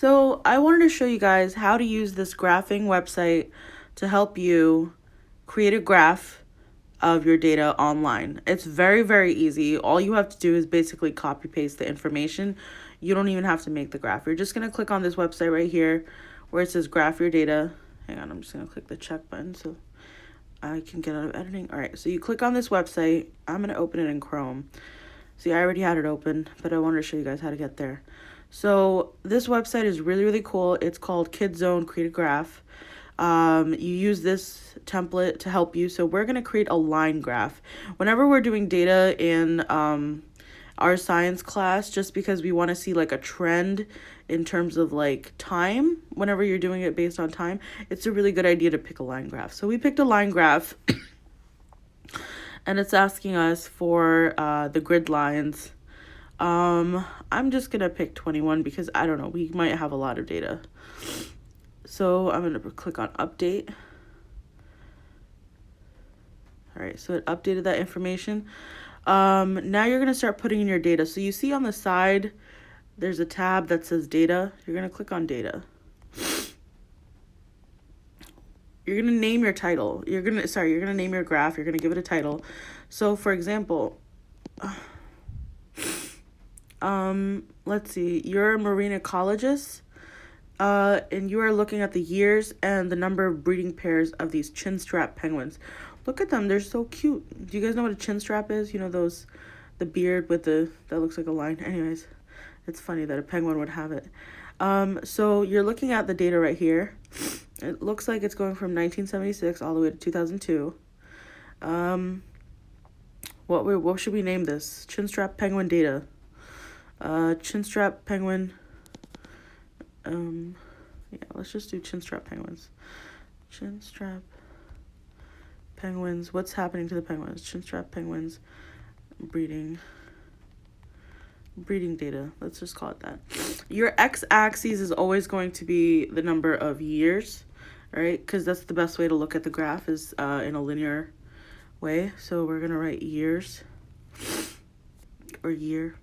So I wanted to show you guys how to use this graphing website to help you create a graph of your data online. It's very, very easy. All you have to do is basically copy paste the information. You don't even have to make the graph. You're just going to click on this website right here where it says graph your data. Hang on, I'm just going to click the check button so I can get out of editing. All right, so you click on this website. I'm going to open it in Chrome. See, I already had it open, but I wanted to show you guys how to get there. So this website is really, really cool. It's called KidZone Create a Graph. You use this template to help you. So we're going to create a line graph. Whenever we're doing data in our science class, just because we want to see like a trend in terms of like time, whenever you're doing it based on time, it's a really good idea to pick a line graph. So we picked a line graph and it's asking us for the grid lines. I'm just gonna pick 21 because I don't know, we might have a lot of data. So I'm gonna click on update. All right, so it updated that information. Now you're gonna start putting in your data. So you see on the side, there's a tab that says data. You're gonna click on data. You're gonna name your title. You're gonna name your graph. You're gonna give it a title. So for example, let's see, you're a marine ecologist, and you are looking at the years and the number of breeding pairs of these chinstrap penguins. Look at them, they're so cute. Do you guys know what a chinstrap is? You know those, the beard with that looks like a line. Anyways, it's funny that a penguin would have it. So you're looking at the data right here. It looks like it's going from 1976 all the way to 2002. What should we name this? Chinstrap penguin data. Chinstrap penguin. Yeah, let's just do chinstrap penguins. Chinstrap penguins. What's happening to the penguins? Chinstrap penguins breeding data. Let's just call it that. Your x-axis is always going to be the number of years, right? Because that's the best way to look at the graph is in a linear way. So we're gonna write years or year.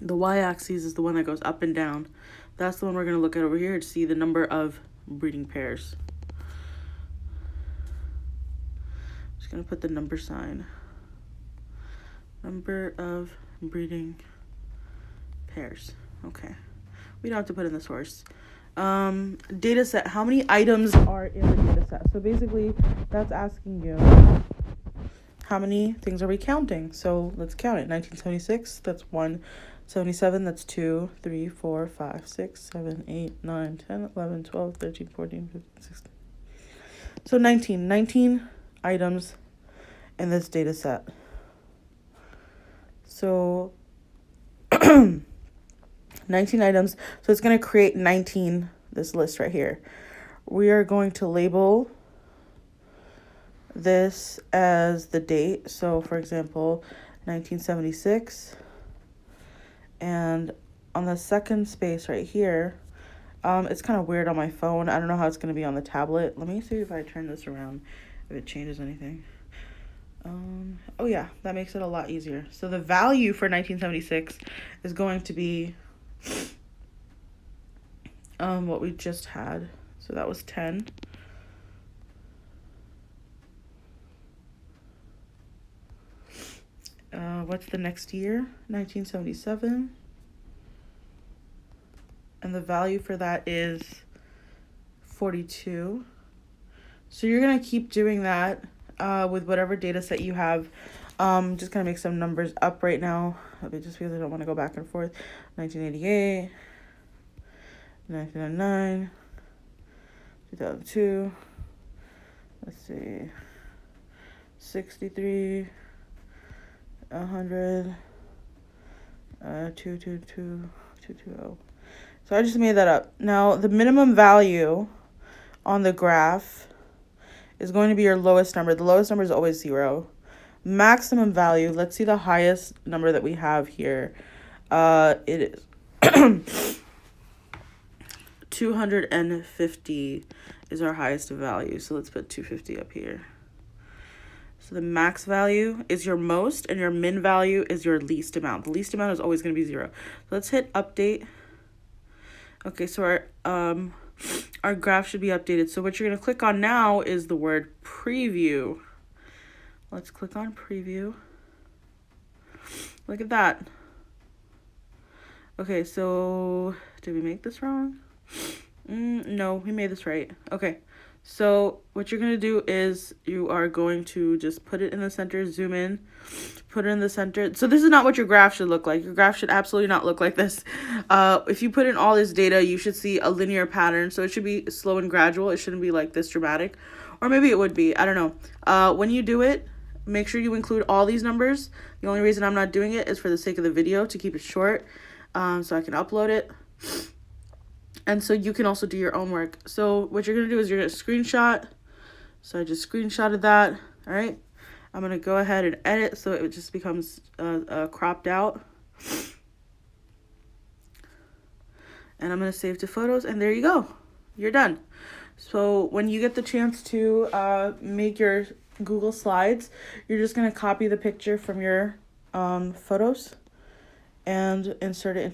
The y-axis is the one that goes up and down. That's the one we're going to look at over here to see the number of breeding pairs. Just going to put the number sign. Number of breeding pairs. Okay. We don't have to put in the source. Data set. How many items are in the data set? So basically, that's asking you how many things are we counting? So let's count it. 1976, that's 1. 77, that's 2, 3, 4, 5, 6, 7, 8, 9, 10, 11, 12, 13, 14, 15, 16. So 19 items in this data set. So 19 items. So it's going to create 19, this list right here. We are going to label this as the date. So for example, 1976. And on the second space right here, it's kind of weird on my phone. I don't know how it's going to be on the tablet. Let me see if I turn this around, if it changes anything. Oh yeah, that makes it a lot easier. So the value for 1976 is going to be what we just had. So that was 10. What's the next year? 1977. And the value for that is 42. So you're going to keep doing that with whatever data set you have. Just going to make some numbers up right now, just because I don't want to go back and forth. 1988, 1999, 2002. Let's see. 63, 100, 222, 220. So I just made that up. Now, the minimum value on the graph is going to be your lowest number. The lowest number is always 0. Maximum value, let's see the highest number that we have here. It is 250 is our highest value. So let's put 250 up here. So the max value is your most and your min value is your least amount. The least amount is always going to be 0. So let's hit update. Okay, so our graph should be updated. So what you're going to click on now is the word preview. Let's click on preview. Look at that. Okay, so did we make this wrong? No, we made this right. Okay, so what you're going to do is you are going to just put it in the center, zoom in, put it in the center. So this is not what your graph should look like. Your graph should absolutely not look like this. If you put in all this data, you should see a linear pattern. So it should be slow and gradual. It shouldn't be like this dramatic. Or maybe it would be. I don't know. When you do it, make sure you include all these numbers. The only reason I'm not doing it is for the sake of the video, to keep it short, so I can upload it. And so you can also do your own work. So what you're going to do is you're going to screenshot. So I just screenshotted that. All right. I'm going to go ahead and edit so it just becomes cropped out. And I'm going to save to photos. And there you go. You're done. So when you get the chance to make your Google Slides, you're just going to copy the picture from your photos and insert it into